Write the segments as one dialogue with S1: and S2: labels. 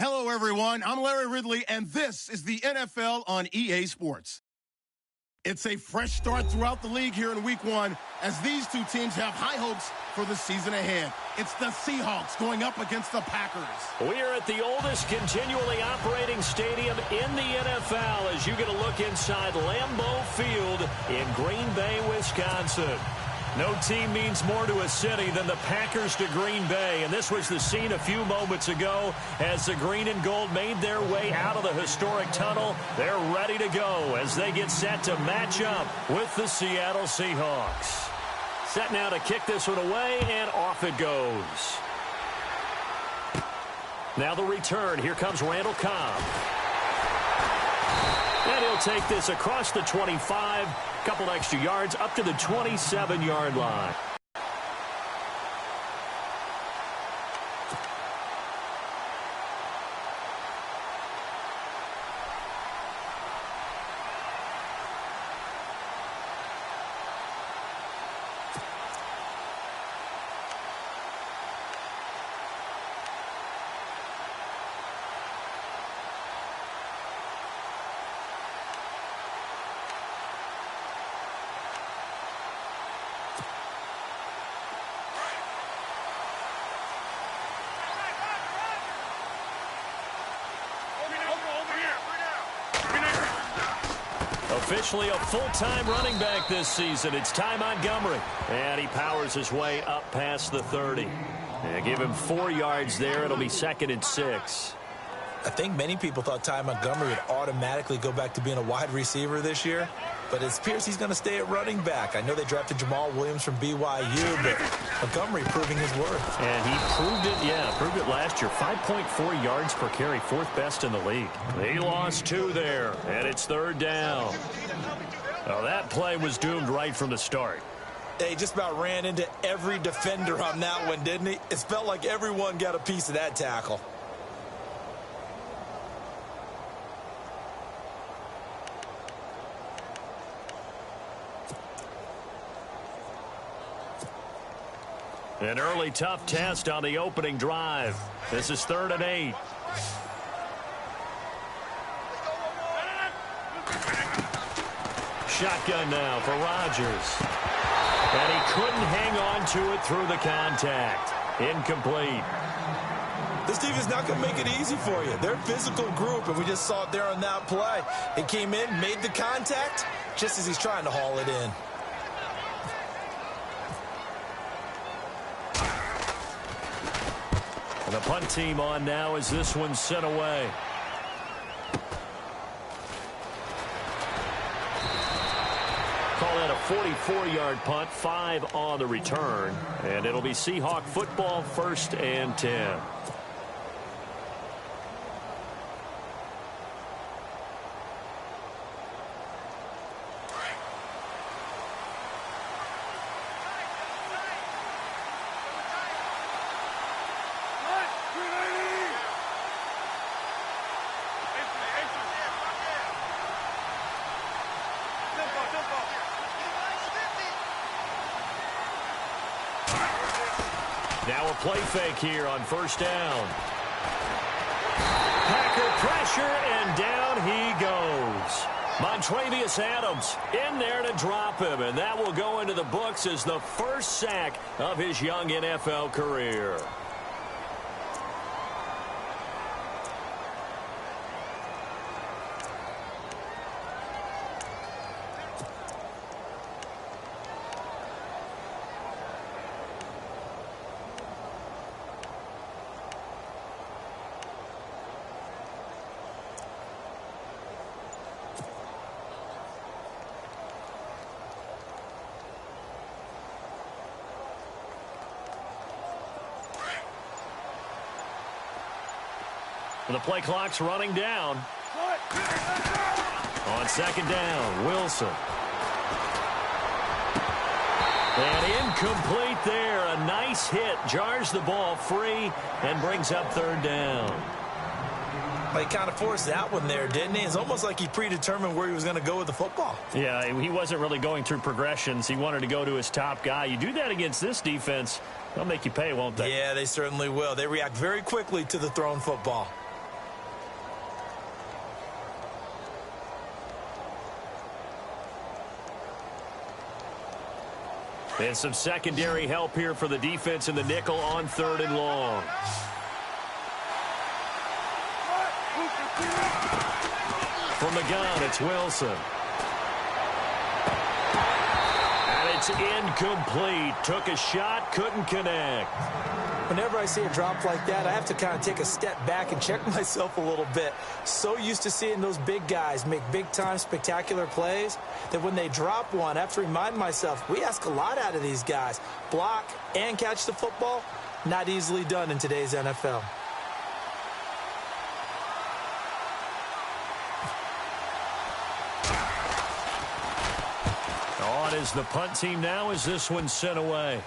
S1: Hello, everyone. I'm Larry Ridley, and this is the NFL on EA Sports. It's a fresh start throughout the league here in Week 1 as these two teams have high hopes for the season ahead. It's the Seahawks going up against the Packers.
S2: We are at the oldest continually operating stadium in the NFL as you get a look inside Lambeau Field in Green Bay, Wisconsin. No team means more to a city than the Packers to Green Bay, and this was the scene a few moments ago as the green and gold made their way out of the historic tunnel. They're ready to go as they get set to match up with the Seattle Seahawks. Set now to kick this one away, and off it goes. Now the return. Here comes Randall Cobb. And he'll take this across the 25, couple extra yards up to the 27-yard line. Officially a full-time running back this season. It's Ty Montgomery. And he powers his way up past the 30. And give him 4 yards there. It'll be 2nd and 6.
S3: I think many people thought Ty Montgomery would automatically go back to being a wide receiver this year. But it appears he's going to stay at running back. I know they drafted Jamal Williams from BYU, but Montgomery proving his worth.
S2: And he proved it last year. 5.4 yards per carry, 4th best in the league. He lost 2 there, and it's 3rd down. Well, that play was doomed right from the start.
S3: He just about ran into every defender on that one, didn't he? It felt like everyone got a piece of that tackle.
S2: An early tough test on the opening drive. This is 3rd and 8. Shotgun now for Rodgers. And he couldn't hang on to it through the contact. Incomplete.
S3: This team is not going to make it easy for you. They're a physical group, and we just saw it there on that play. It came in, made the contact, just as he's trying to haul it in.
S2: And the punt team on now as this one's sent away. Call that a 44-yard punt, 5 on the return. And it'll be Seahawk football, 1st and 10. Now a play fake here on 1st down. Packer pressure, and down he goes. Montravius Adams in there to drop him, and that will go into the books as the first sack of his young NFL career. The play clock's running down. On 2nd down, Wilson. And incomplete there. A nice hit. Jars the ball free and brings up 3rd down.
S3: Well, he kind of forced that one there, didn't he? It's almost like he predetermined where he was going to go with the football.
S2: Yeah, he wasn't really going through progressions. He wanted to go to his top guy. You do that against this defense, they'll make you pay, won't they?
S3: Yeah, they certainly will. They react very quickly to the thrown football.
S2: And some secondary help here for the defense in the nickel on 3rd and long. From the gun, it's Wilson. And it's incomplete. Took a shot, couldn't connect.
S3: Whenever I see a drop like that, I have to kind of take a step back and check myself a little bit. So used to seeing those big guys make big-time spectacular plays that when they drop one, I have to remind myself, we ask a lot out of these guys. Block and catch the football, not easily done in today's NFL.
S2: On is the punt team now as this one's sent away.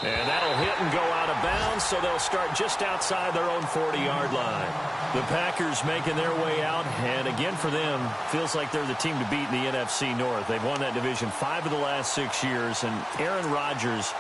S2: And that'll hit and go out of bounds, so they'll start just outside their own 40-yard line. The Packers making their way out, and again for them, feels like they're the team to beat in the NFC North. They've won that division 5 of the last 6 years, and Aaron Rodgers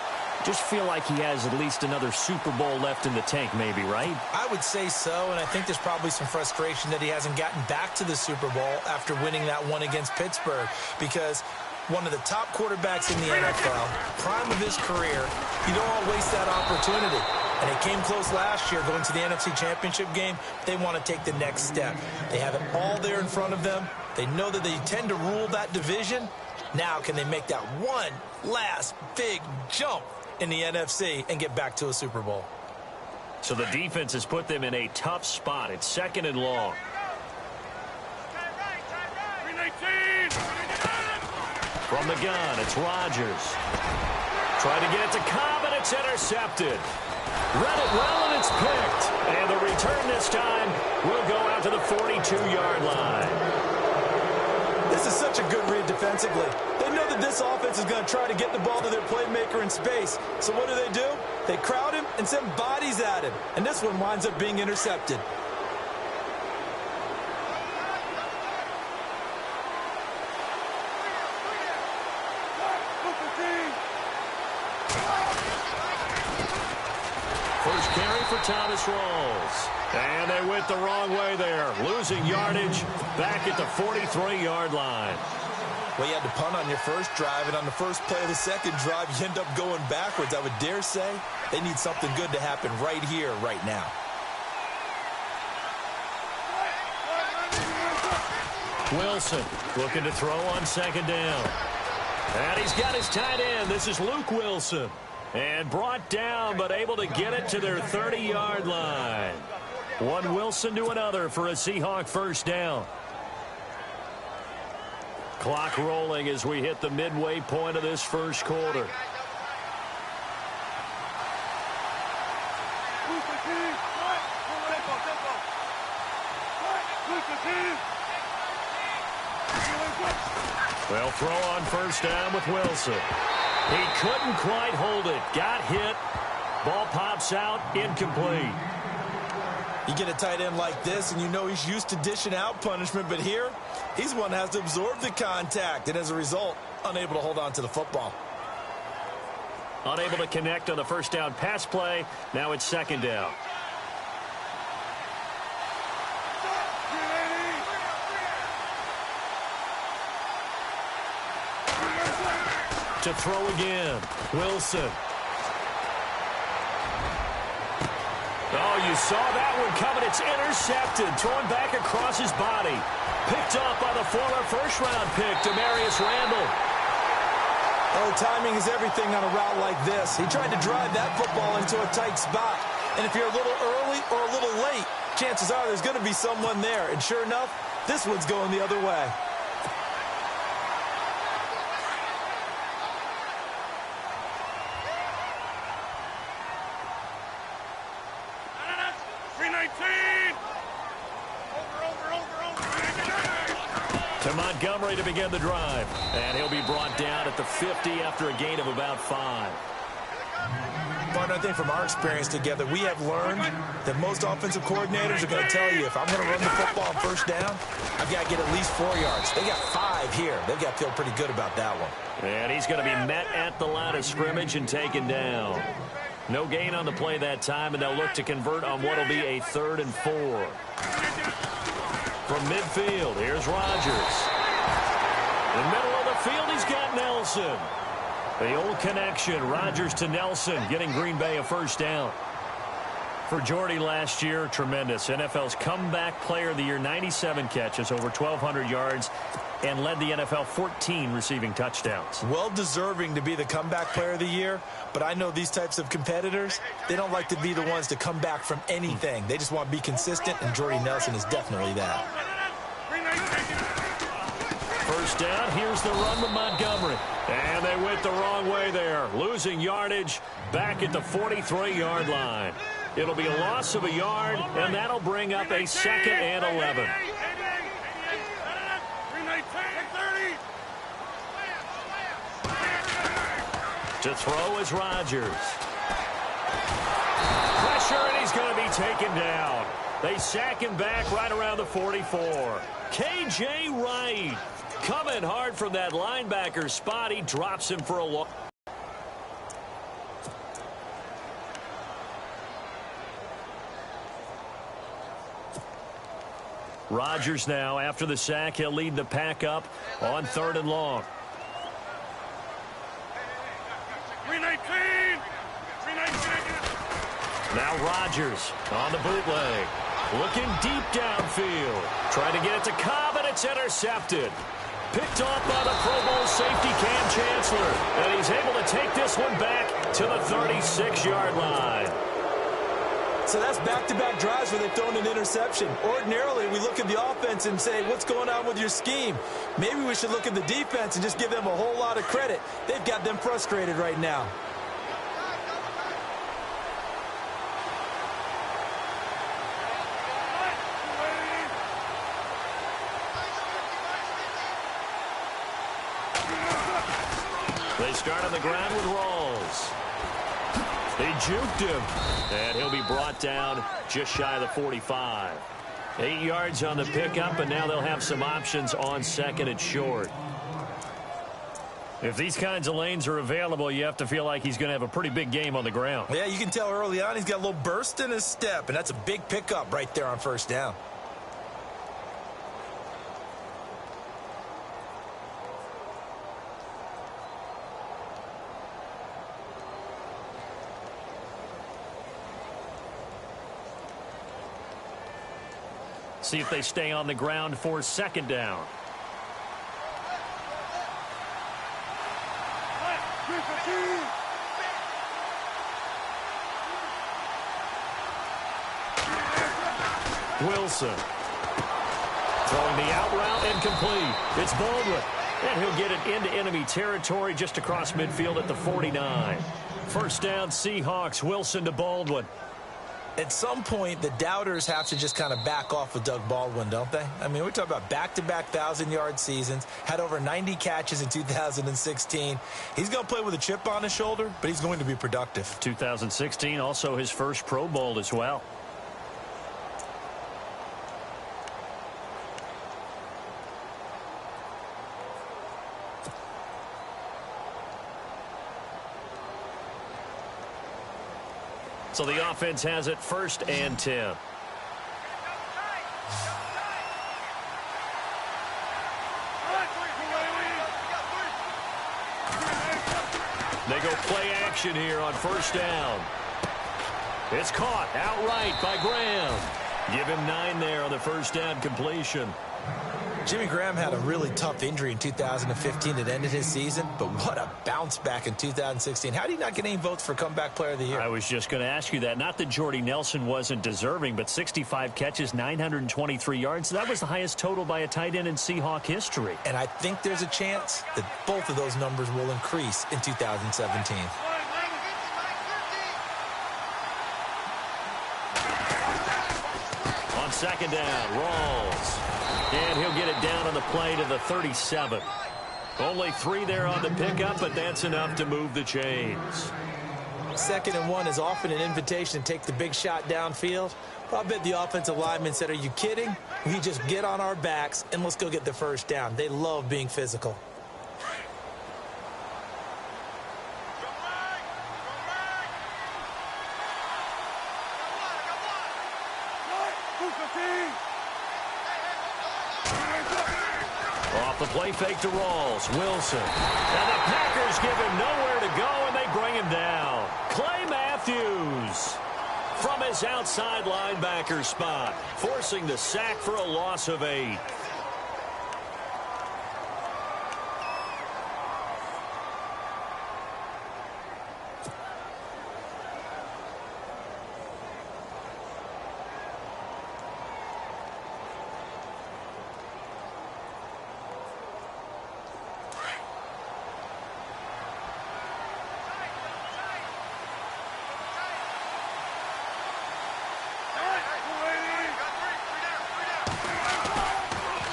S2: just feel like he has at least another Super Bowl left in the tank maybe, right?
S3: I would say so, and I think there's probably some frustration that he hasn't gotten back to the Super Bowl after winning that one against Pittsburgh, because one of the top quarterbacks in the NFL, prime of his career, you don't want to waste that opportunity. And it came close last year going to the NFC Championship game. They want to take the next step. They have it all there in front of them. They know that they tend to rule that division. Now can they make that one last big jump in the NFC and get back to a Super Bowl?
S2: So the defense has put them in a tough spot. It's 2nd and long. From the gun, it's Rodgers. Trying to get it to Cobb, and it's intercepted. Read it well, and it's picked. And the return this time will go out to the 42-yard line.
S3: This is such a good read defensively. They know that this offense is going to try to get the ball to their playmaker in space. So what do? They crowd him and send bodies at him. And this one winds up being intercepted.
S2: First carry for Thomas Rawls. And they went the wrong way there. Losing yardage back at the 43-yard line.
S3: Well, you had to punt on your first drive, and on the first play of the second drive, you end up going backwards. I would dare say they need something good to happen right here, right now.
S2: Wilson looking to throw on 2nd down. And he's got his tight end. This is Luke Wilson. And brought down, but able to get it to their 30-yard line. One Wilson to another for a Seahawk first down. Clock rolling as we hit the midway point of this first quarter. Well, throw on first down with Wilson. He couldn't quite hold it. Got hit. Ball pops out. Incomplete.
S3: You get a tight end like this, and you know he's used to dishing out punishment, but here, he's one that has to absorb the contact, and as a result, unable to hold on to the football.
S2: Unable to connect on the first down pass play. Now it's 2nd down. To throw again. Wilson. Oh, you saw that one coming. It's intercepted. Thrown back across his body. Picked up by the former first-round pick, Demarius Randall.
S3: Oh, timing is everything on a route like this. He tried to drive that football into a tight spot. And if you're a little early or a little late, chances are there's going to be someone there. And sure enough, this one's going the other way.
S2: To Montgomery to begin the drive. And he'll be brought down at the 50 after a gain of about 5.
S3: But I think from our experience together, we have learned that most offensive coordinators are going to tell you, if I'm going to run the football on first down, I've got to get at least 4 yards. They got 5 here. They've got to feel pretty good about that one.
S2: And he's going to be met at the line of scrimmage and taken down. No gain on the play that time, and they'll look to convert on what will be a 3rd and 4. From midfield, here's Rodgers. In the middle of the field, he's got Nelson. The old connection, Rodgers to Nelson, getting Green Bay a first down. For Jordy last year, tremendous. NFL's comeback player of the year, 97 catches, over 1,200 yards, and led the NFL 14 receiving touchdowns.
S3: Well deserving to be the comeback player of the year, but I know these types of competitors, they don't like to be the ones to come back from anything. They just want to be consistent, and Jordy Nelson is definitely that.
S2: First down, here's the run with Montgomery. And they went the wrong way there, losing yardage back at the 43-yard line. It'll be a loss of a yard, and that'll bring up a 2nd and 11. To throw is Rodgers. Pressure, and he's going to be taken down. They sack him back right around the 44. K.J. Wright coming hard from that linebacker spot. He drops him for a loss. Rodgers now, after the sack, he'll lead the pack up on 3rd and long.
S4: 319!
S2: Now Rodgers on the bootleg. Looking deep downfield. Trying to get it to Cobb, and it's intercepted. Picked off by the Pro Bowl safety Cam Chancellor. And he's able to take this one back to the 36-yard line.
S3: So that's back-to-back drives where they've thrown an interception. Ordinarily, we look at the offense and say, what's going on with your scheme? Maybe we should look at the defense and just give them a whole lot of credit. They've got them frustrated right now.
S2: They start on the ground with Rawls. They juked him, and he'll be brought down just shy of the 45. 8 yards on the pickup, and now they'll have some options on 2nd and short. If these kinds of lanes are available, you have to feel like he's going to have a pretty big game on the ground.
S3: Yeah, you can tell early on he's got a little burst in his step, and that's a big pickup right there on 1st down.
S2: See if they stay on the ground for 2nd down. Wilson. Throwing the out route and complete. It's Baldwin. And he'll get it into enemy territory just across midfield at the 49. First down, Seahawks. Wilson to Baldwin.
S3: At some point, the doubters have to just kind of back off with Doug Baldwin, don't they? I mean, we're talking about back-to-back 1,000-yard seasons, had over 90 catches in 2016. He's going to play with a chip on his shoulder, but he's going to be productive.
S2: 2016, also his first Pro Bowl as well. So the offense has it 1st and 10. They go play action here on 1st down. It's caught outright by Graham. Give him 9 there on the 1st down completion.
S3: Jimmy Graham had a really tough injury in 2015 that ended his season, but what a bounce back in 2016. How did he not get any votes for comeback player of the year?
S2: I was just going to ask you that. Not that Jordy Nelson wasn't deserving, but 65 catches, 923 yards. That was the highest total by a tight end in Seahawk history.
S3: And I think there's a chance that both of those numbers will increase in 2017.
S2: On 2nd down, Rawls. And he'll get it down on the play to the 37. Only 3 there on the pickup, but that's enough to move the chains.
S3: 2nd and 1 is often an invitation to take the big shot downfield. Well, I bet the offensive lineman said, are you kidding? We just get on our backs and let's go get the 1st down. They love being physical.
S2: Off the play fake to Rawls. Wilson. And the Packers give him nowhere to go, and they bring him down. Clay Matthews from his outside linebacker spot, forcing the sack for a loss of 8.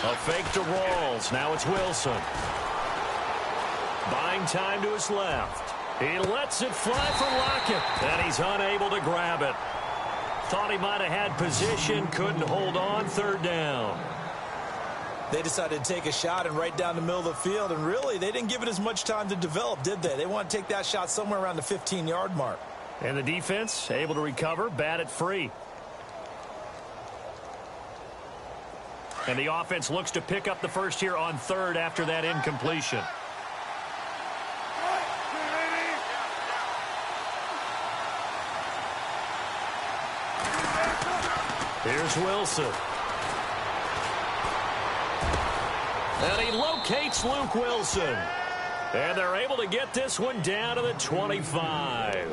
S2: A fake to Rawls. Now it's Wilson. Buying time to his left. He lets it fly for Lockett, and he's unable to grab it. Thought he might have had position, couldn't hold on. 3rd down.
S3: They decided to take a shot and right down the middle of the field, and really, they didn't give it as much time to develop, did they? They want to take that shot somewhere around the 15-yard mark.
S2: And the defense able to recover, bat it free. And the offense looks to pick up the first here on 3rd after that incompletion. Here's Wilson. And he locates Luke Wilson. And they're able to get this one down to the 25.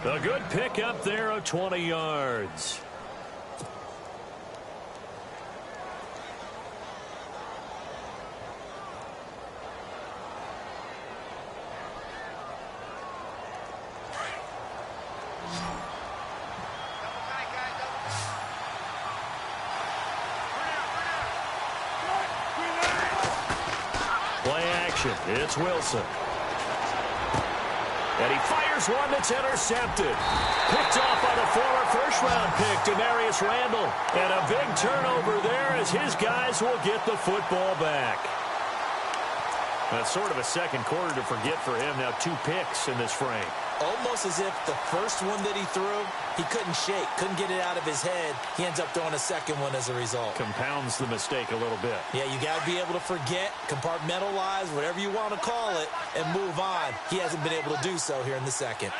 S2: A good pickup there of 20 yards. It's Wilson. And he fires one that's intercepted. Picked off by the former first-round pick, Demarius Randall. And a big turnover there as his guys will get the football back. That's sort of a second quarter to forget for him. Now 2 picks in this frame.
S3: Almost as if the first one that he threw, he couldn't shake, couldn't get it out of his head. He ends up throwing a second one as a result.
S2: Compounds the mistake a little bit.
S3: Yeah, you got to be able to forget, compartmentalize, whatever you want to call it, and move on. He hasn't been able to do so here in the second.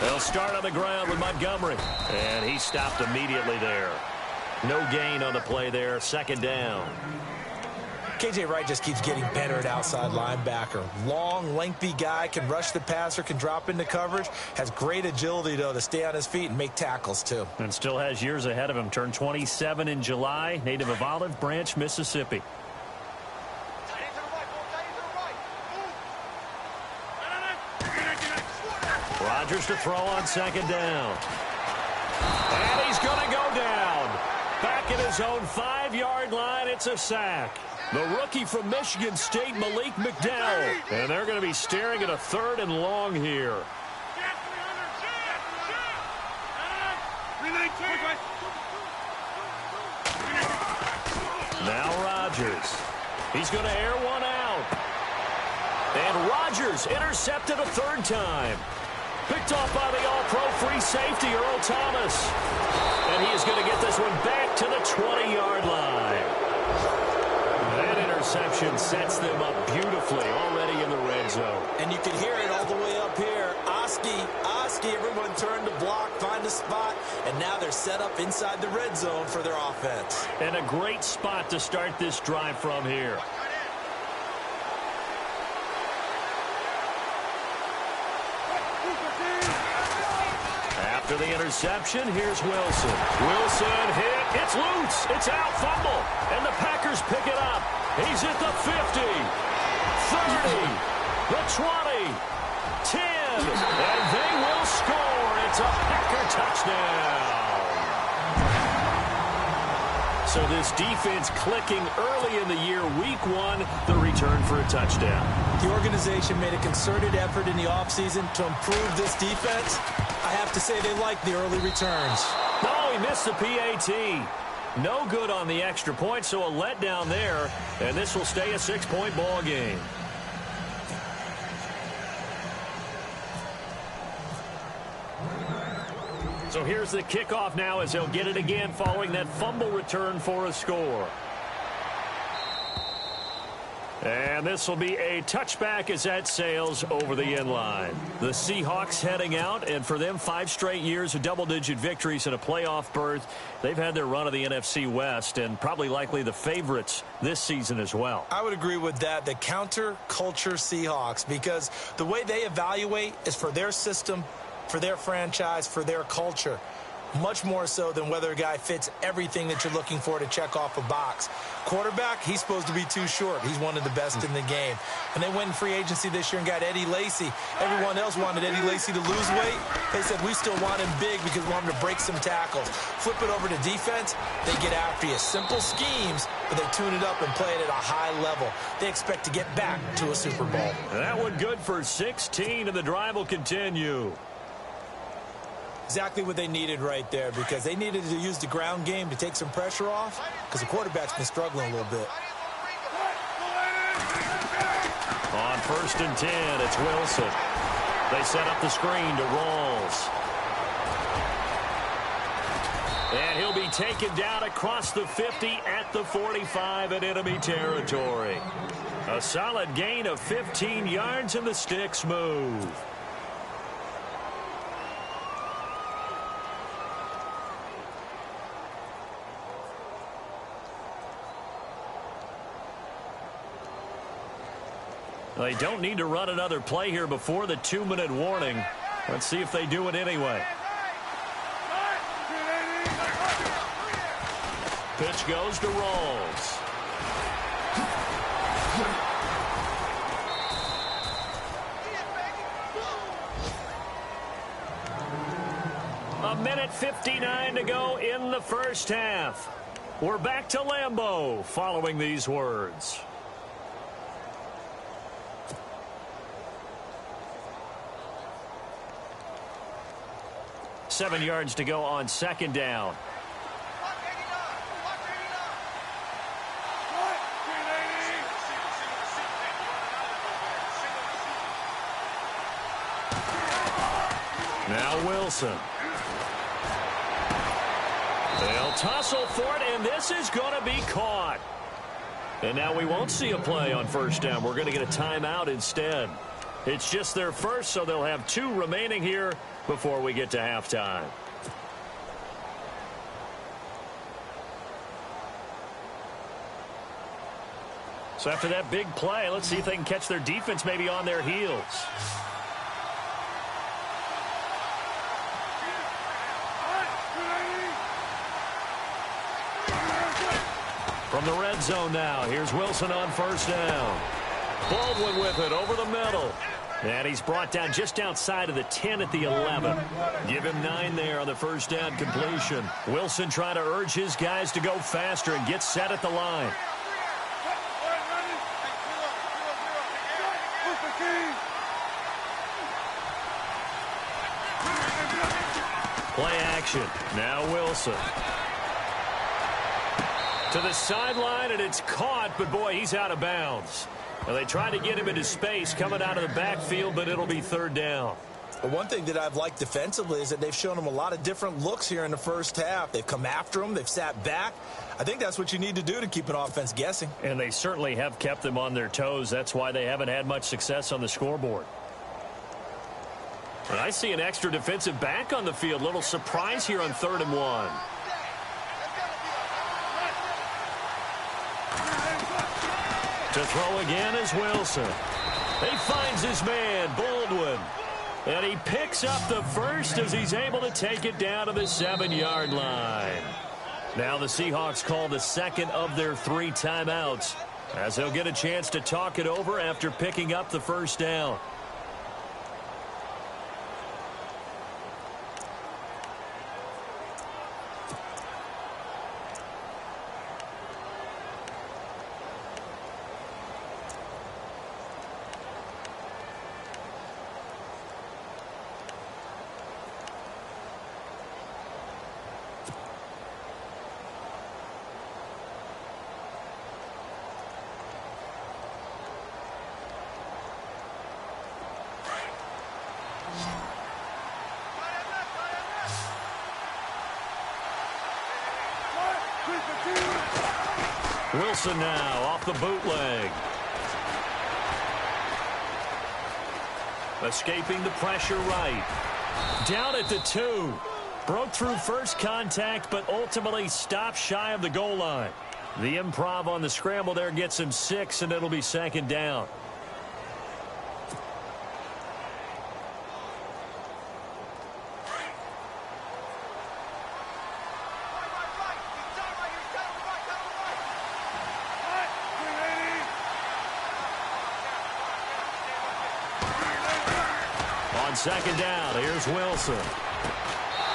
S2: They'll start on the ground with Montgomery. And he stopped immediately there. No gain on the play there. 2nd down.
S3: KJ Wright just keeps getting better at outside linebacker. Long, lengthy guy, can rush the passer, can drop into coverage. Has great agility, though, to stay on his feet and make tackles, too.
S2: And still has years ahead of him. Turned 27 in July. Native of Olive Branch, Mississippi. Rodgers to throw on 2nd down. And he's going to go down. Back at his own 5-yard line, it's a sack. The rookie from Michigan State, Malik McDowell. And they're going to be staring at a 3rd and long here. Now Rodgers. He's going to air one out. And Rodgers intercepted a 3rd time. Picked off by the all-pro free safety, Earl Thomas. And he is going to get this one back to the 20-yard line. That interception sets them up beautifully already in the red zone.
S3: And you can hear it all the way up here. Oski, everyone turned to block, find a spot, and now they're set up inside the red zone for their offense.
S2: And a great spot to start this drive from here. After the interception, here's Wilson. Wilson hit. It's loose. It's out. Fumble. And the Packers pick it up. He's at the 50, 30, the 20, 10, and they will score. It's a Packer touchdown. So this defense clicking early in the year. Week 1, the return for a touchdown.
S3: The organization made a concerted effort in the offseason to improve this defense. I have to say they like the early returns.
S2: No, he missed the PAT. No good on the extra point, so a letdown there. And this will stay a 6-point ball game. So here's the kickoff now as they'll get it again following that fumble return for a score. And this will be a touchback as that sails over the end line. The Seahawks heading out, and for them, 5 straight years of double-digit victories and a playoff berth. They've had their run of the NFC West and probably likely the favorites this season as well.
S3: I would agree with that. The counter-culture Seahawks, because the way they evaluate is for their system, for their franchise, for their culture. Much more so than whether a guy fits everything that you're looking for to check off a box. Quarterback, he's supposed to be too short. He's one of the best in the game. And they went in free agency this year and got Eddie Lacy. Everyone else wanted Eddie Lacy to lose weight. They said, we still want him big because we want him to break some tackles. Flip it over to defense, they get after you. Simple schemes, but they tune it up and play it at a high level. They expect to get back to a Super Bowl.
S2: That one good for 16, and the drive will continue.
S3: Exactly what they needed right there, because they needed to use the ground game to take some pressure off, because the quarterback's been struggling a little bit.
S2: On 1st and 10, it's Wilson. They set up the screen to Rawls. And he'll be taken down across the 50 at the 45 in enemy territory. A solid gain of 15 yards, and the sticks move. They don't need to run another play here before the 2-minute warning. Let's see if they do it anyway. Pitch goes to Rawls. A minute 59 to go in the first half. We're back to Lambeau following these words. Seven yards to go on 2nd down. Now Wilson. They'll tussle for it, and this is going to be caught. And now we won't see a play on 1st down. We're going to get a timeout instead. It's just their first, so they'll have 2 remaining here before we get to halftime. So after that big play, let's see if they can catch their defense maybe on their heels. From the red zone now, here's Wilson on 1st down. Baldwin with it over the middle. And he's brought down just outside of the 10 at the 11. Give him 9 there on the 1st down completion. Wilson trying to urge his guys to go faster and get set at the line. Play action. Now Wilson. To the sideline, and it's caught, but boy, he's out of bounds. And they tried to get him into space coming out of the backfield, but it'll be 3rd down.
S3: But one thing that I've liked defensively is that they've shown him a lot of different looks here in the first half. They've come after him. They've sat back. I think that's what you need to do to keep an offense guessing.
S2: And they certainly have kept them on their toes. That's why they haven't had much success on the scoreboard. And I see an extra defensive back on the field. Little surprise here on 3rd and 1. To throw again is Wilson. He finds his man, Baldwin. And he picks up the first as he's able to take it down to the 7-yard line. Now the Seahawks call the 2nd of their 3 timeouts, as they'll get a chance to talk it over after picking up the 1st down. Wilson now off the bootleg. Escaping the pressure right. Down at the 2. Broke through first contact, but ultimately stopped shy of the goal line. The improv on the scramble there gets him 6, and it'll be second down. On second down, here's Wilson.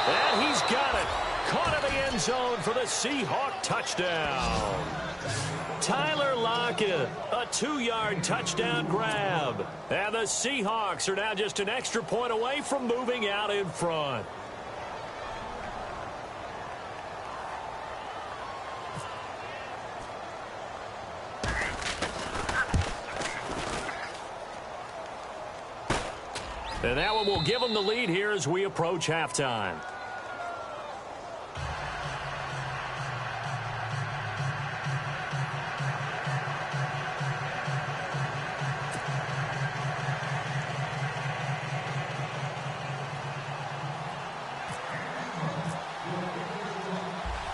S2: And he's got it. Caught in the end zone for the Seahawk touchdown. Tyler Lockett, a 2-yard touchdown grab. And the Seahawks are now just an extra point away from moving out in front. And that one will give them the lead here as we approach halftime.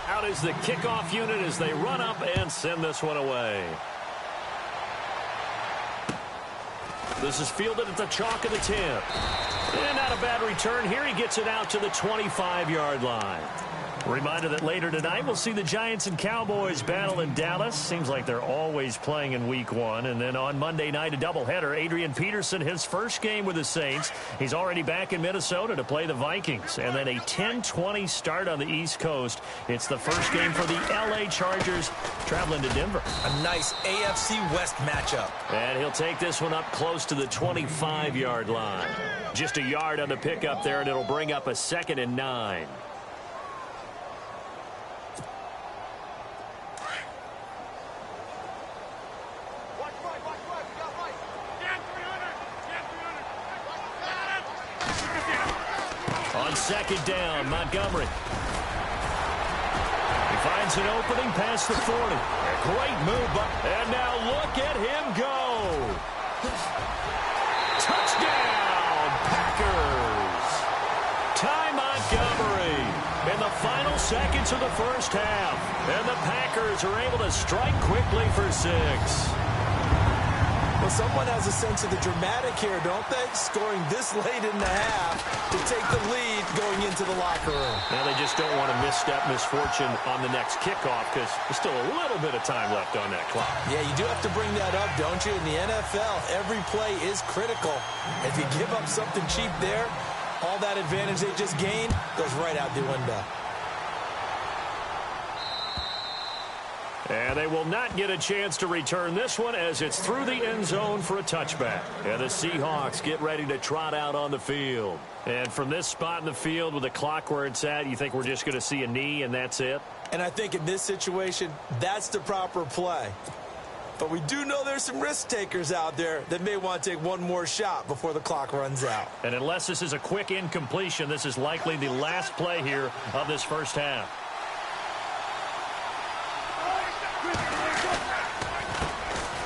S2: Out is the kickoff unit as they run up and send this one away. This is fielded at the chalk of the 10. And not a bad return here. He gets it out to the 25-yard line. Reminder that later tonight we'll see the Giants and Cowboys battle in Dallas. Seems like they're always playing in week 1. And then on Monday night, a doubleheader. Adrian Peterson, his first game with the Saints. He's already back in Minnesota to play the Vikings. And then a 10-20 start on the East Coast. It's the first game for the L.A. Chargers traveling to Denver.
S3: A nice AFC West matchup.
S2: And he'll take this one up close to the 25-yard line. Just a yard on the pickup there, and it'll bring up a 2nd and 9. Second down, Montgomery. He finds an opening past the 40. A great move, and now look at him go. Touchdown, Packers. Ty Montgomery in the final seconds of the first half. And the Packers are able to strike quickly for 6.
S3: Well, someone has a sense of the dramatic here, don't they? Scoring this late in the half to take the lead going into the locker room.
S2: Now they just don't want to misstep misfortune on the next kickoff because there's still a little bit of time left on that clock.
S3: Yeah, you do have to bring that up, don't you? In the NFL, every play is critical. If you give up something cheap there, all that advantage they just gained goes right out the window.
S2: And they will not get a chance to return this one as it's through the end zone for a touchback. And the Seahawks get ready to trot out on the field. And from this spot in the field with the clock where it's at, you think we're just going to see a knee and that's it?
S3: And I think in this situation, that's the proper play. But we do know there's some risk takers out there that may want to take one more shot before the clock runs out.
S2: And unless this is a quick incompletion, this is likely the last play here of this first half.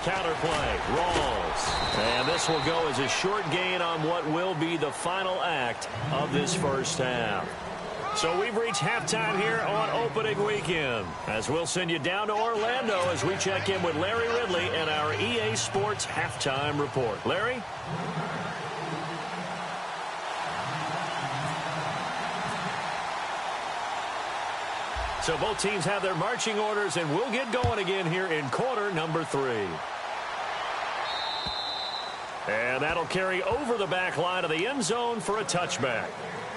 S2: Counter play, Rawls. And this will go as a short gain on what will be the final act of this first half. So we've reached halftime here on opening weekend. As we'll send you down to Orlando as we check in with Larry Ridley and our EA Sports halftime report. Larry? So both teams have their marching orders, and we'll get going again here in quarter number 3. And that'll carry over the back line of the end zone for a touchback.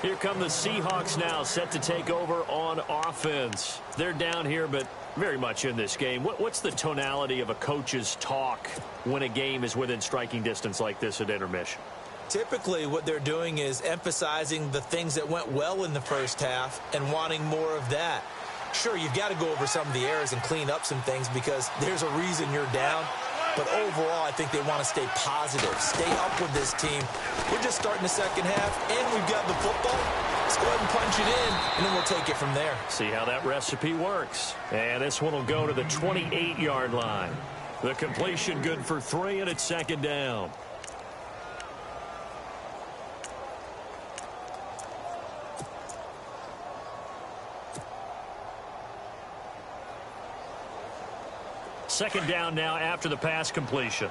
S2: Here come the Seahawks now, set to take over on offense. They're down here, but very much in this game. What's the tonality of a coach's talk when a game is within striking distance like this at intermission?
S3: Typically, what they're doing is emphasizing the things that went well in the first half and wanting more of that. Sure, you've got to go over some of the errors and clean up some things because there's a reason you're down. But overall, I think they want to stay positive, stay up with this team. We're just starting the second half, and we've got the football. Let's go ahead and punch it in, and then we'll take it from there.
S2: See how that recipe works. And this one will go to the 28-yard line. The completion good for 3, and it's second down. Second down now after the pass completion.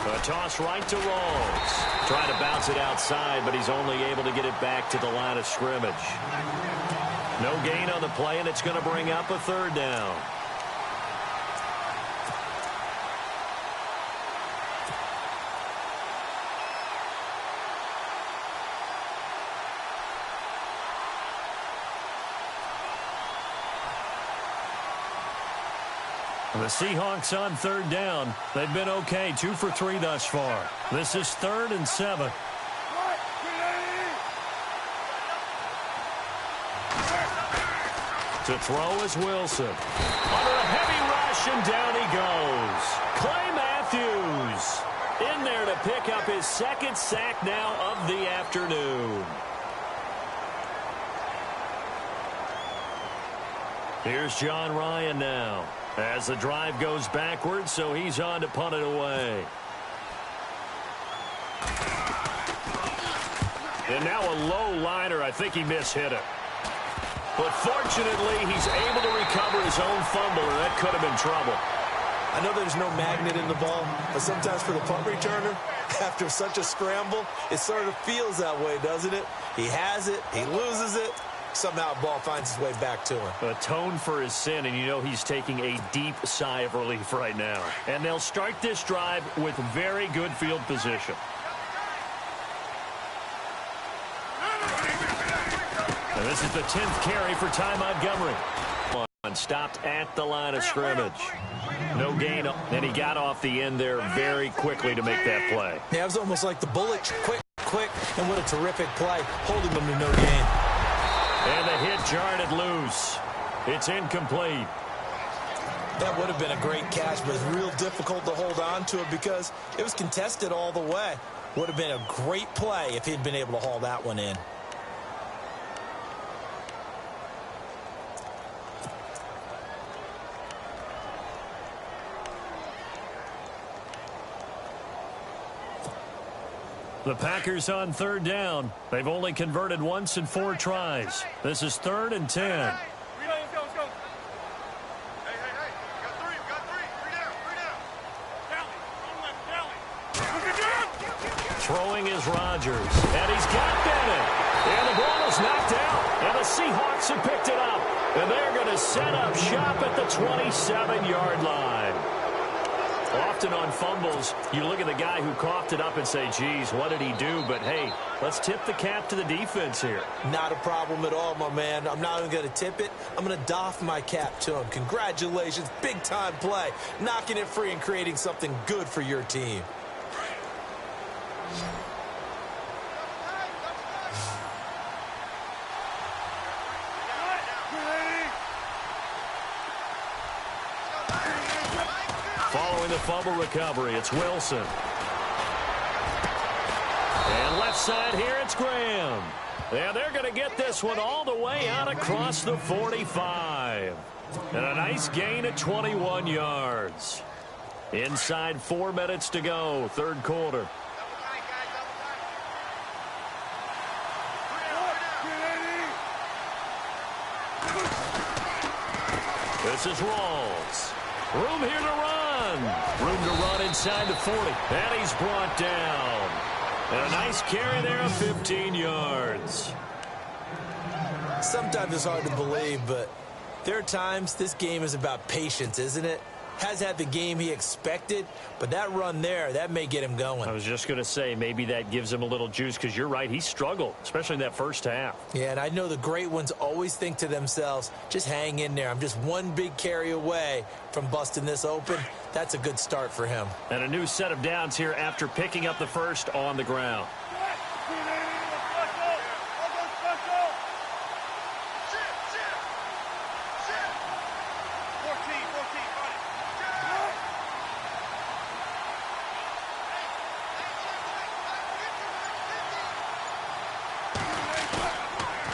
S2: A toss right to Rawls. Trying to bounce it outside, but he's only able to get it back to the line of scrimmage. No gain on the play, and it's going to bring up a third down. The Seahawks on third down. They've been okay, 2 for 3 thus far. This is 3rd and 7. To throw is Wilson. Under a heavy rush, and down he goes. Clay Matthews in there to pick up his 2nd sack now of the afternoon. Here's John Ryan now. As the drive goes backwards, so he's on to punt it away. And now a low liner. I think he mishit it. But fortunately, he's able to recover his own fumble, and that could have been trouble.
S3: I know there's no magnet in the ball, but sometimes for the punt returner, after such a scramble, it sort of feels that way, doesn't it? He has it, he loses it. Somehow the ball finds its way back to him.
S2: Atone for his sin, and you know he's taking a deep sigh of relief right now. And they'll start this drive with very good field position. And this is the 10th carry for Ty Montgomery. Stopped at the line of scrimmage. No gain, and he got off the end there very quickly to make that play.
S3: Yeah, it was almost like the bullet, quick, and what a terrific play, holding them to no gain.
S2: And the hit jarred it loose. It's incomplete.
S3: That would have been a great catch, but it's real difficult to hold on to it because it was contested all the way. Would have been a great play if he'd been able to haul that one in.
S2: The Packers on third down. They've only converted once in 4 tries. This is 3rd and 10.
S4: Let's go. Hey. We got three. Three down.
S2: Throwing is Rodgers. And he's got Bennett. And the ball is knocked out. And the Seahawks have picked it up. And they're going to set up shop at the 27-yard line. Often on fumbles, you look at the guy who coughed it up and say, geez, what did he do? But, hey, let's tip the cap to the defense here.
S3: Not a problem at all, my man. I'm not even going to tip it. I'm going to doff my cap to him. Congratulations. Big-time play. Knocking it free and creating something good for your team.
S2: Following the fumble recovery, it's Wilson. And left side here, it's Graham. And they're going to get this one all the way out across the 45. And a nice gain at 21 yards. Inside 4 minutes to go, 3rd quarter. This is Rawls. Room here to run. Room to run inside the 40. And he's brought down. And a nice carry there of 15 yards.
S3: Sometimes it's hard to believe, but there are times this game is about patience, isn't it? Has had the game he expected, but that run there, that may get him going.
S2: I was just going to say, maybe that gives him a little juice, because you're right, he struggled, especially in that first half.
S3: Yeah, and I know the great ones always think to themselves, just hang in there. I'm just one big carry away from busting this open. That's a good start for him.
S2: And a new set of downs here after picking up the first on the ground.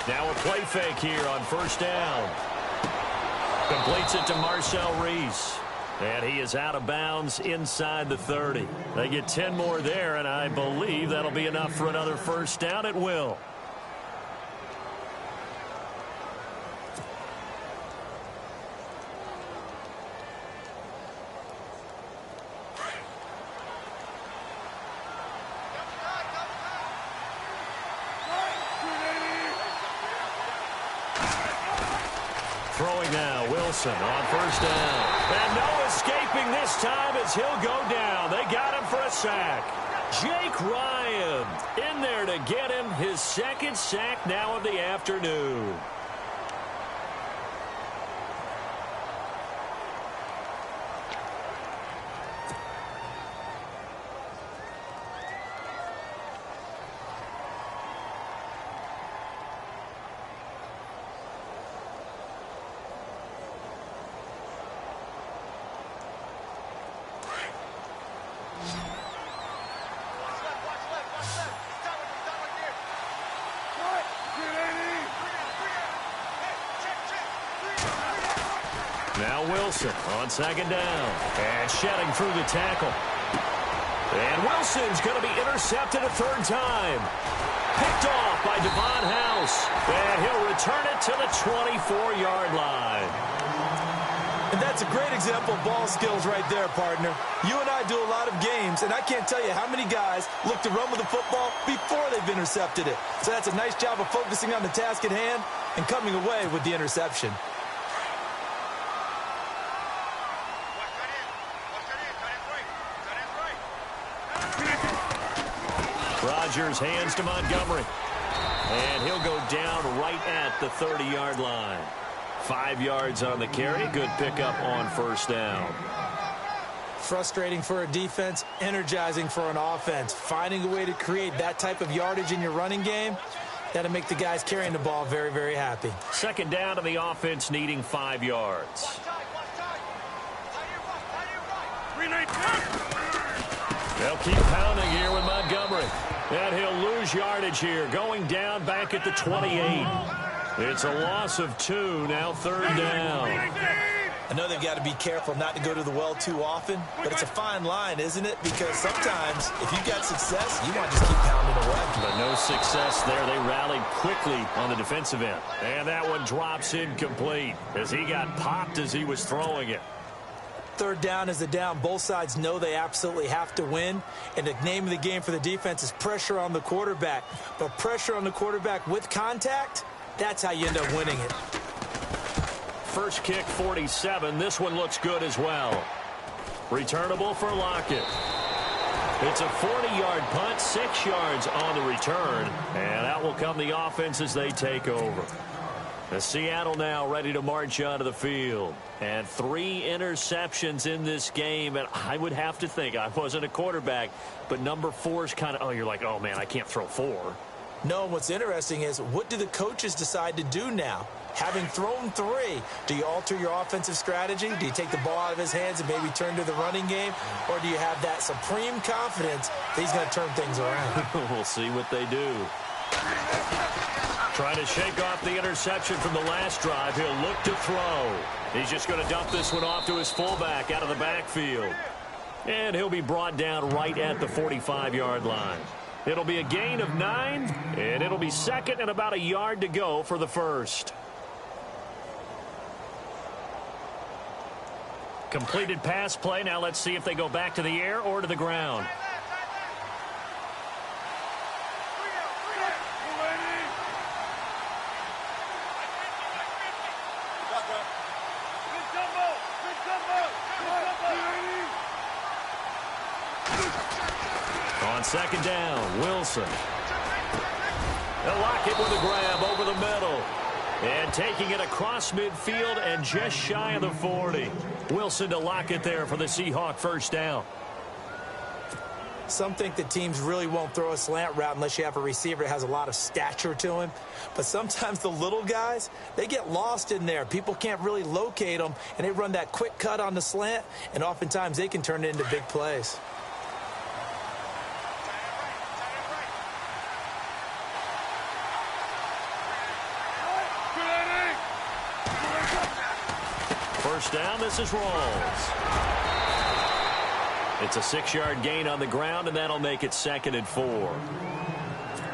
S2: Now a play fake here on first down. Completes it to Marcel Reese. And he is out of bounds inside the 30. They get 10 more there, and I believe that'll be enough for another first down. It will. Throwing now, Wilson on first down. And no escaping this time as he'll go down. They got him for a sack. Jake Ryan in there to get him his second sack now of the afternoon. Now Wilson on second down. And shedding through the tackle. And Wilson's going to be intercepted a third time. Picked off by Devon House. And he'll return it to the 24-yard line.
S3: And that's a great example of ball skills right there, partner. You and I do a lot of games, and I can't tell you how many guys look to run with the football before they've intercepted it. So that's a nice job of focusing on the task at hand and coming away with the interception.
S2: Rodgers hands to Montgomery. And he'll go down right at the 30-yard line. 5 yards on the carry. Good pickup on first down.
S3: Frustrating for a defense, energizing for an offense. Finding a way to create that type of yardage in your running game, that'll make the guys carrying the ball very, very happy.
S2: Second down to the offense needing 5 yards. They'll keep pounding here with Montgomery. And he'll lose yardage here, going down back at the 28. It's a loss of 2, now third down.
S3: I know they've got to be careful not to go to the well too often, but it's a fine line, isn't it? Because sometimes, if you've got success, you want to just keep pounding away.
S2: But no success there. They rallied quickly on the defensive end. And that one drops incomplete as he got popped as he was throwing it.
S3: Third down is a down. Both sides know they absolutely have to win. And the name of the game for the defense is pressure on the quarterback. But pressure on the quarterback with contact, that's how you end up winning it.
S2: First kick, 47. This one looks good as well. Returnable for Lockett. It's a 40-yard punt, 6 yards on the return. And out will come the offense as they take over. The Seattle now ready to march onto the field. And 3 interceptions in this game. And I would have to think, I wasn't a quarterback, but number 4 is kind of, oh, you're like, oh, man, I can't throw 4.
S3: No, what's interesting is, what do the coaches decide to do now? Having thrown 3, do you alter your offensive strategy? Do you take the ball out of his hands and maybe turn to the running game? Or do you have that supreme confidence that he's going to turn things around?
S2: We'll see what they do. Trying to shake off the interception from the last drive. He'll look to throw. He's just going to dump this one off to his fullback out of the backfield. And he'll be brought down right at the 45-yard line. It'll be a gain of 9, and it'll be second and about a yard to go for the first. Completed pass play. Now let's see if they go back to the air or to the ground. On second down, Wilson. They'll lock it with a grab over the middle. And taking it across midfield and just shy of the 40. Wilson to lock it there for the Seahawk first down.
S3: Some think that teams really won't throw a slant route unless you have a receiver that has a lot of stature to him. But sometimes the little guys, they get lost in there. People can't really locate them, and they run that quick cut on the slant, and oftentimes they can turn it into big plays.
S2: First down, this is Rawls. It's a 6-yard gain on the ground, and that'll make it 2nd and 4.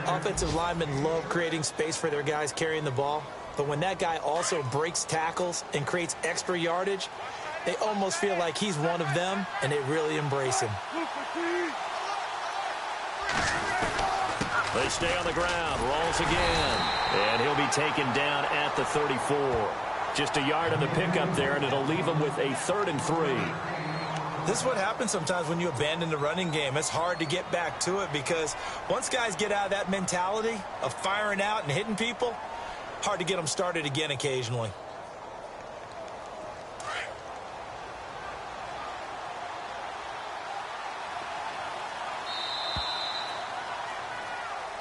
S3: Offensive linemen love creating space for their guys carrying the ball, but when that guy also breaks tackles and creates extra yardage, they almost feel like he's one of them, and they really embrace him.
S2: They stay on the ground. Rawls again. And he'll be taken down at the 34. Just a yard on the pickup there, and it'll leave him with a 3rd and 3.
S3: This is what happens sometimes when you abandon the running game. It's hard to get back to it because once guys get out of that mentality of firing out and hitting people, hard to get them started again occasionally.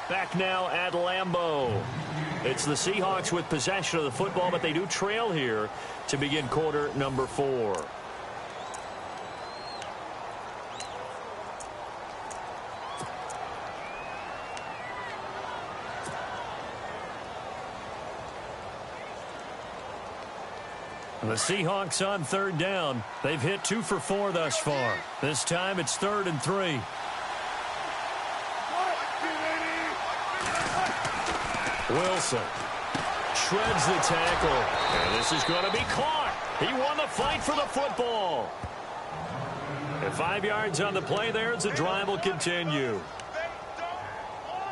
S2: Back now at Lambeau. It's the Seahawks with possession of the football, but they do trail here to begin quarter number 4. The Seahawks on 3rd down. They've hit 2 for 4 thus far. This time it's 3rd and 3. Wilson shreds the tackle. And this is going to be caught. He won the fight for the football. And 5 yards on the play there as the drive will continue.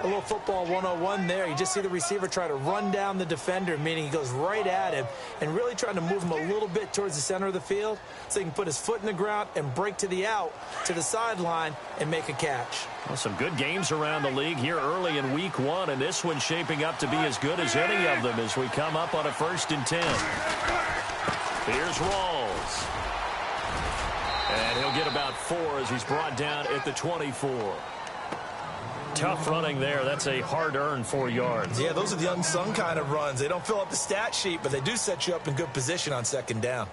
S3: A little football 101 there. You just see the receiver try to run down the defender, meaning he goes right at him and really trying to move him a little bit towards the center of the field so he can put his foot in the ground and break to the out, to the sideline, and make a catch.
S2: Well, some good games around the league here early in week 1, and this one's shaping up to be as good as any of them as we come up on a 1st and 10. Here's Rawls. And he'll get about 4 as he's brought down at the 24. Tough running there. That's a hard-earned 4 yards.
S3: Yeah, those are the unsung kind of runs. They don't fill up the stat sheet, but they do set you up in good position on 2nd down.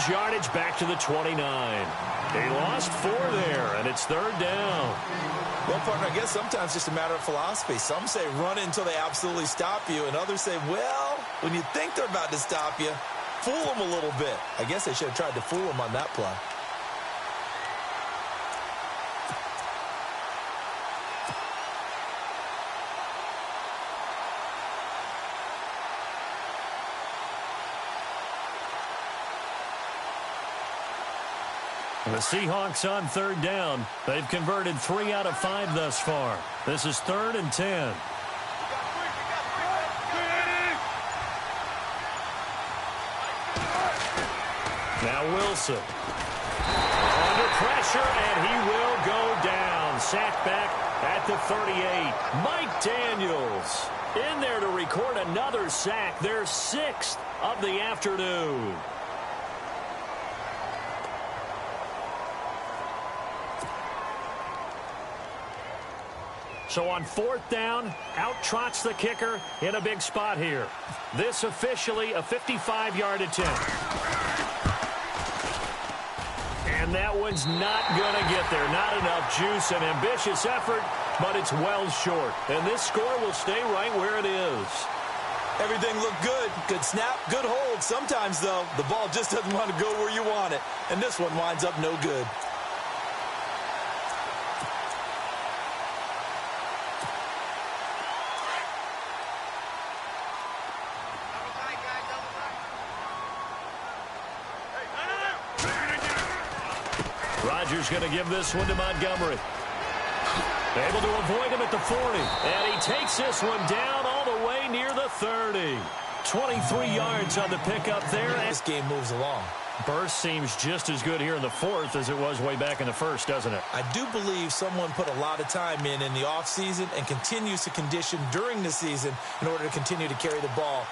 S2: Yardage back to the 29. They lost 4 there, and it's 3rd down.
S3: Well, partner, I guess sometimes it's just a matter of philosophy. Some say run it until they absolutely stop you, and others say, well, when you think they're about to stop you, fool them a little bit. I guess they should have tried to fool them on that play.
S2: The Seahawks on 3rd down. They've converted 3 out of 5 thus far. This is 3rd and 10. Now Wilson. Under pressure, and he will go down. Sacked back at the 38. Mike Daniels in there to record another sack. Their 6th of the afternoon. So on 4th down, out trots the kicker in a big spot here. This officially a 55-yard attempt. And that one's not going to get there. Not enough juice. An ambitious effort, but it's well short. And this score will stay right where it is.
S3: Everything looked good. Good snap, good hold. Sometimes, though, the ball just doesn't want to go where you want it. And this one winds up no good.
S2: Rodgers going to give this one to Montgomery. Able to avoid him at the 40. And he takes this one down all the way near the 30. 23 yards on the pickup there.
S3: This game moves along.
S2: Burst seems just as good here in the 4th as it was way back in the 1st, doesn't it?
S3: I do believe someone put a lot of time in the offseason and continues to condition during the season in order to continue to carry the ball.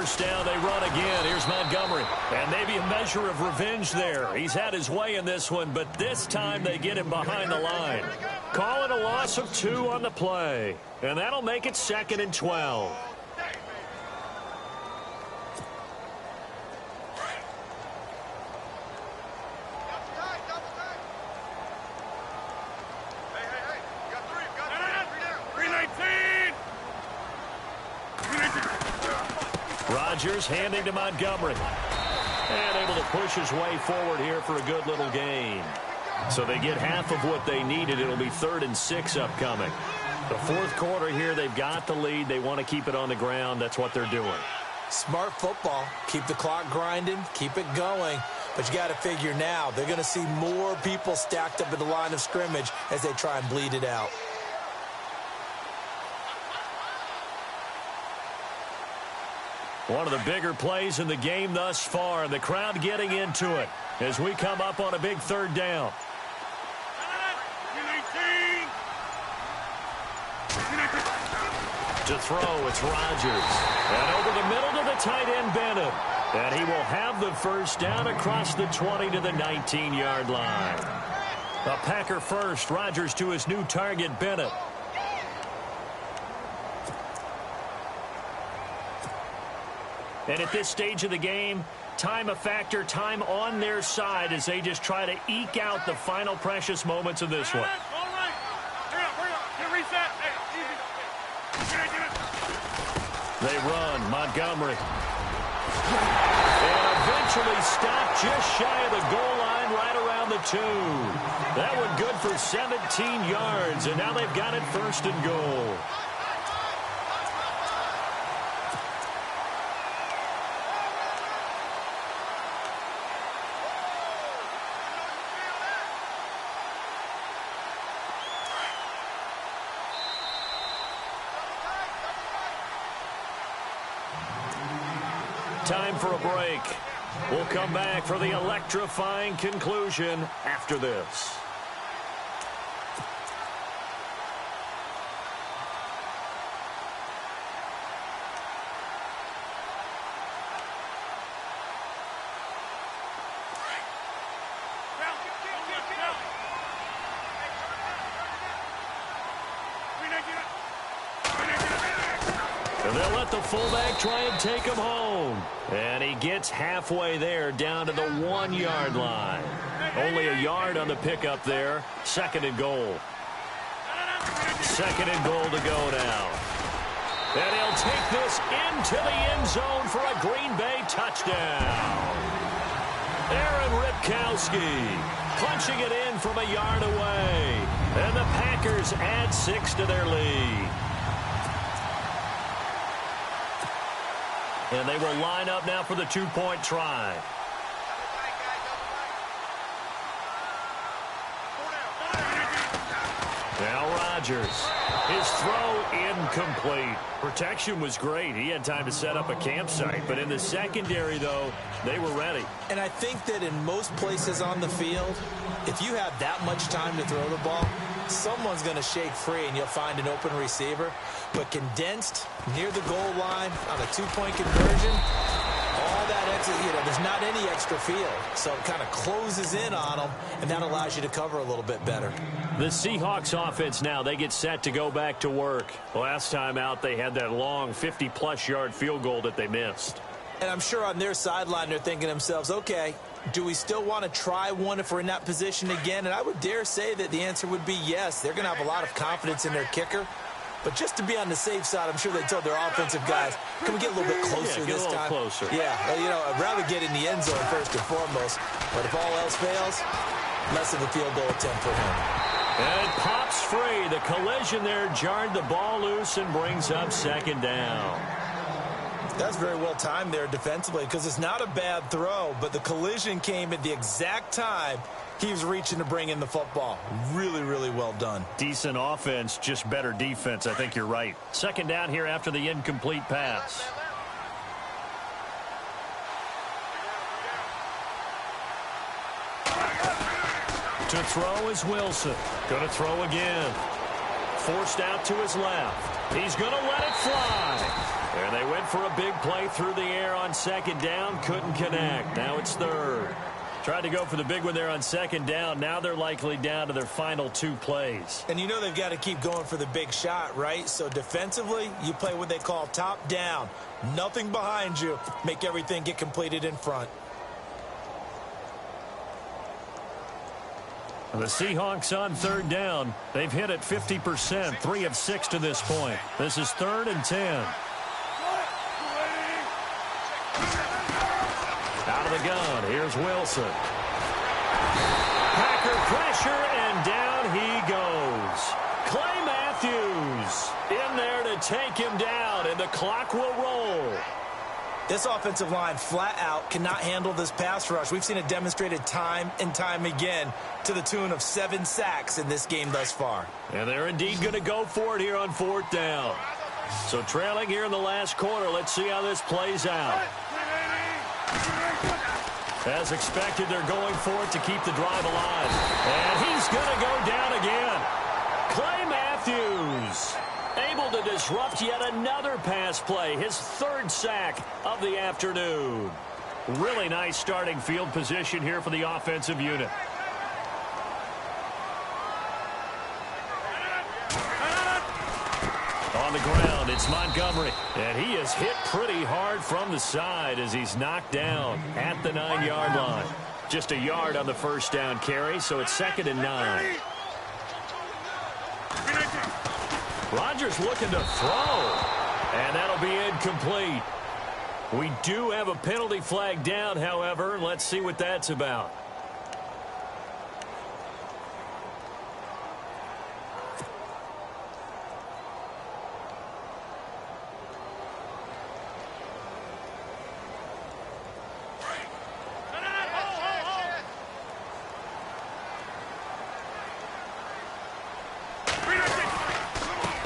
S2: first down. They run again. Here's Montgomery. And maybe a measure of revenge there. He's had his way in this one, but this time they get him behind the line. Call it a loss of 2 on the play. And that'll make it 2nd and 12. Rodgers handing to Montgomery. And able to push his way forward here for a good little gain. So they get half of what they needed. It'll be 3rd and 6 upcoming. The 4th quarter here, they've got the lead. They want to keep it on the ground. That's what they're doing.
S3: Smart football. Keep the clock grinding. Keep it going. But you got to figure now, they're going to see more people stacked up at the line of scrimmage as they try and bleed it out.
S2: One of the bigger plays in the game thus far, and the crowd getting into it as we come up on a big 3rd down. To throw, it's Rodgers. And over the middle to the tight end, Bennett. And he will have the first down across the 20 to the 19-yard line. A Packer first. Rodgers to his new target, Bennett. And at this stage of the game, time a factor, time on their side as they just try to eke out the final precious moments of this one. They run. Montgomery. And eventually stopped just shy of the goal line right around the 2. That one good for 17 yards, and now they've got it 1st and goal. Time for a break. We'll come back for the electrifying conclusion after this. And they'll let the fullback try and take him home. And he gets halfway there down to the 1-yard line. Only a yard on the pickup there. 2nd and goal. 2nd and goal to go now. And he'll take this into the end zone for a Green Bay touchdown. Aaron Ripkowski punching it in from a yard away. And the Packers add 6 to their lead. And they will line up now for the 2-point try. Now Rodgers. His throw incomplete. Protection was great. He had time to set up a campsite. But in the secondary, though, they were ready.
S3: And I think that in most places on the field, if you have that much time to throw the ball, someone's going to shake free and you'll find an open receiver. But condensed near the goal line on a 2-point conversion, all that extra, there's not any extra field. So it kind of closes in on them, and that allows you to cover a little bit better.
S2: The Seahawks offense now, they get set to go back to work. Last time out, they had that long 50-plus yard field goal that they missed.
S3: And I'm sure on their sideline, they're thinking to themselves, okay, do we still want to try one if we're in that position again? And I would dare say that the answer would be yes. They're going to have a lot of confidence in their kicker. But just to be on the safe side, I'm sure they told their offensive guys, can we get a little bit closer this time?
S2: Closer.
S3: Yeah, I'd rather get in the end zone first and foremost. But if all else fails, less of a field goal attempt for him.
S2: And it pops free. The collision there jarred the ball loose and brings up 2nd down.
S3: That's very well timed there defensively because it's not a bad throw, but the collision came at the exact time he was reaching to bring in the football. Really, really well done.
S2: Decent offense, just better defense. I think you're right. 2nd down here after the incomplete pass. To throw is Wilson. Going to throw again. Forced out to his left. He's going to let it fly. And they went for a big play through the air on second down. Couldn't connect. Now it's third. Tried to go for the big one there on second down. Now they're likely down to their final 2 plays.
S3: And you know they've got to keep going for the big shot, right? So defensively, you play what they call top down. Nothing behind you. Make everything get completed in front.
S2: The Seahawks on third down. They've hit it 50%, 3 of 6 to this point. This is 3rd and 10. Out of the gun, here's Wilson. Packer pressure, and down he goes. Clay Matthews in there to take him down, and the clock will roll.
S3: This offensive line flat out cannot handle this pass rush. We've seen it demonstrated time and time again to the tune of 7 sacks in this game thus far.
S2: And they're indeed going to go for it here on 4th down. So trailing here in the last quarter, let's see how this plays out. As expected, they're going for it to keep the drive alive. And he's going to go down again. Clay Matthews able to disrupt yet another pass play. His 3rd sack of the afternoon. Really nice starting field position here for the offensive unit. On the ground, it's Montgomery. And he is hit pretty hard from the side as he's knocked down at the 9-yard line. Just a yard on the 1st down carry, so it's 2nd and 9. Rodgers looking to throw. And that'll be incomplete. We do have a penalty flag down, however. Let's see what that's about.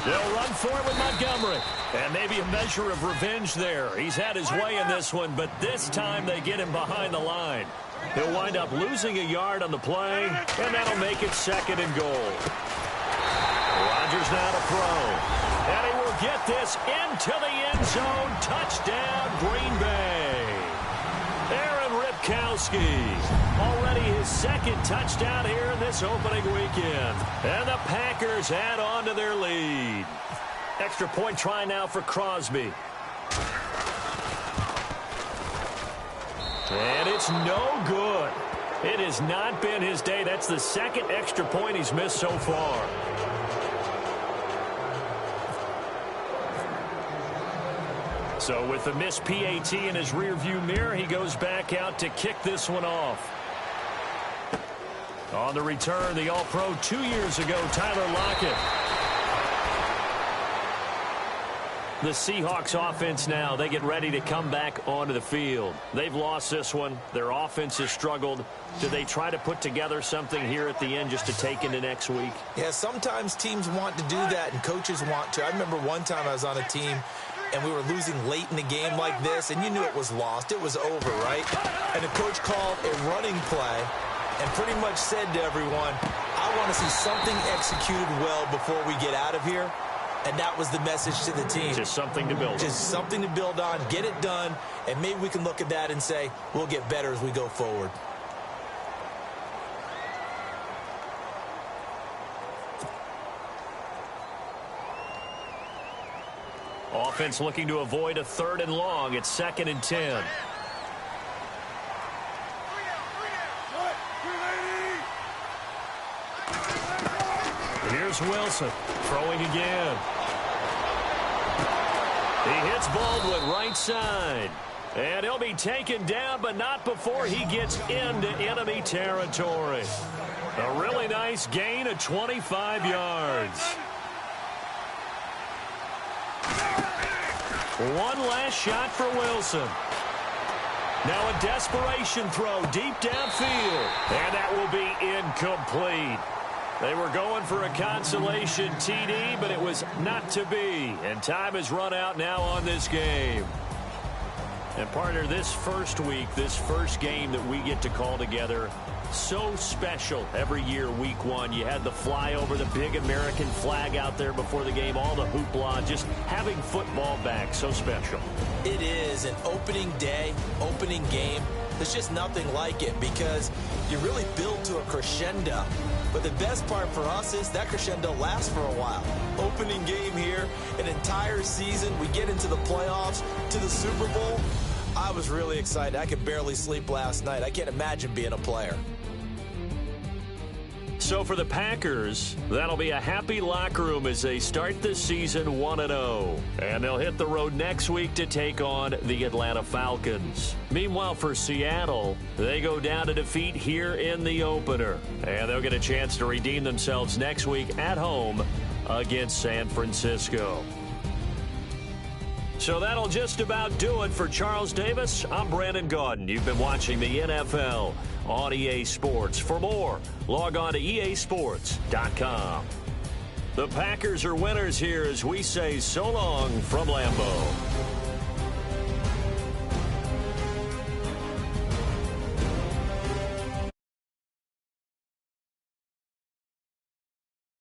S2: They'll run for it with Montgomery. And maybe a measure of revenge there. He's had his way in this one, but this time they get him behind the line. He'll wind up losing a yard on the play, and that'll make it 2nd and goal. Rodgers now to throw. And he will get this into the end zone. Touchdown, Green Bay. Aaron Ripkowski. Already his 2nd touchdown here in this opening weekend. And the Packers add on to their lead. Extra point try now for Crosby. And it's no good. It has not been his day. That's the 2nd extra point he's missed so far. So with the missed PAT in his rearview mirror, he goes back out to kick this one off. On the return, the All-Pro 2 years ago, Tyler Lockett. The Seahawks offense now, they get ready to come back onto the field. They've lost this one. Their offense has struggled. Do they try to put together something here at the end just to take into next week?
S3: Yeah, sometimes teams want to do that and coaches want to. I remember one time I was on a team and we were losing late in the game like this, and you knew it was lost. It was over, right? And the coach called a running play and pretty much said to everyone, I want to see something executed well before we get out of here. And that was the message to the team.
S2: Just something to build on.
S3: Just something to build on, get it done, and maybe we can look at that and say, we'll get better as we go forward.
S2: Offense looking to avoid a 3rd and long. It's 2nd and 10. Here's Wilson throwing again. He hits Baldwin right side. And he'll be taken down, but not before he gets into enemy territory. A really nice gain of 25 yards. One last shot for Wilson. Now a desperation throw deep downfield. And that will be incomplete. They were going for a consolation TD, but it was not to be. And time has run out now on this game. And partner, this first week, this first game that we get to call together, so special every year, week one. You had the flyover, the big American flag out there before the game, all the hoopla, just having football back, so special.
S3: It is an opening day, opening game. There's just nothing like it because you really build to a crescendo. But the best part for us is that crescendo lasts for a while. Opening game here, an entire season. We get into the playoffs, to the Super Bowl. I was really excited. I could barely sleep last night. I can't imagine being a player.
S2: So for the Packers, that'll be a happy locker room as they start the season 1-0. And they'll hit the road next week to take on the Atlanta Falcons. Meanwhile, for Seattle, they go down to defeat here in the opener. And they'll get a chance to redeem themselves next week at home against San Francisco. So that'll just about do it for Charles Davis. I'm Brandon Gaudin. You've been watching the NFL on EA Sports. For more, log on to easports.com. The Packers are winners here as we say so long from Lambeau.